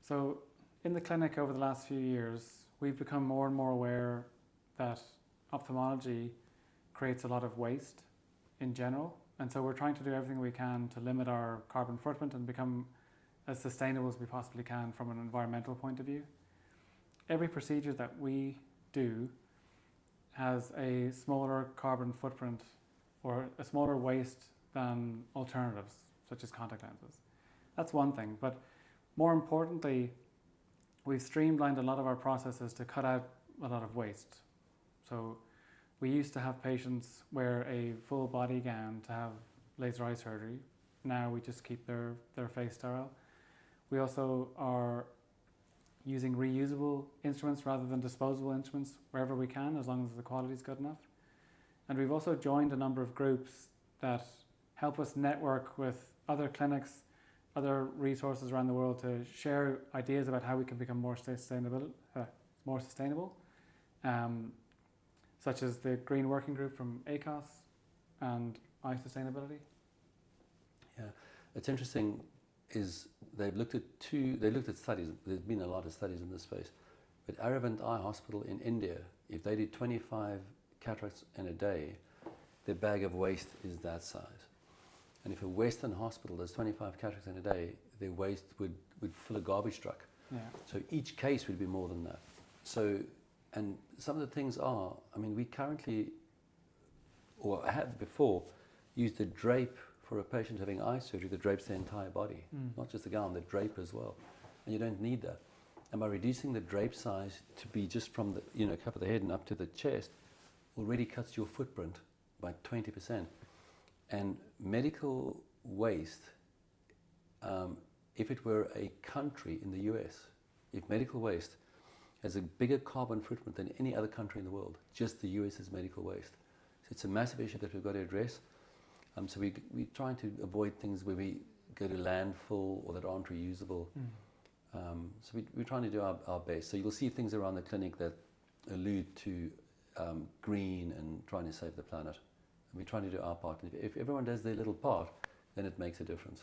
So in the clinic over the last few years, we've become more and more aware that ophthalmology creates a lot of waste in general. And so we're trying to do everything we can to limit our carbon footprint and become as sustainable as we possibly can from an environmental point of view. Every procedure that we do has a smaller carbon footprint or a smaller waste than alternatives, such as contact lenses. That's one thing, but more importantly, we've streamlined a lot of our processes to cut out a lot of waste. So we used to have patients wear a full body gown to have laser eye surgery. Now we just keep their face sterile. We also are using reusable instruments rather than disposable instruments wherever we can, as long as the quality is good enough. And we've also joined a number of groups that help us network with other clinics, other resources around the world to share ideas about how we can become more sustainable, such as the Green Working group from AECOS and Eye Sustainability. Yeah, it's interesting is they've looked at studies. There's been a lot of studies in this space, but Aravind Eye Hospital in India, if they did 25 cataracts in a day, their bag of waste is that size. And if a Western hospital does 25 cataracts in a day, their waste would fill a garbage truck. Yeah. So each case would be more than that. So, and some of the things are, I mean, we currently, or had before, used a drape for a patient having eye surgery that drapes their entire body, not just the gown, the drape as well. And you don't need that. And by reducing the drape size to be just from the cup of the head and up to the chest, already cuts your footprint by 20%. And medical waste, if it were a country in the US, if medical waste has a bigger carbon footprint than any other country in the world, just the US's medical waste. So it's a massive issue that we've got to address. So we're trying to avoid things where we go to landfill or that aren't reusable. So we're trying to do our best. So you'll see things around the clinic that allude to green and trying to save the planet. And we're trying to do our part. If everyone does their little part, then it makes a difference.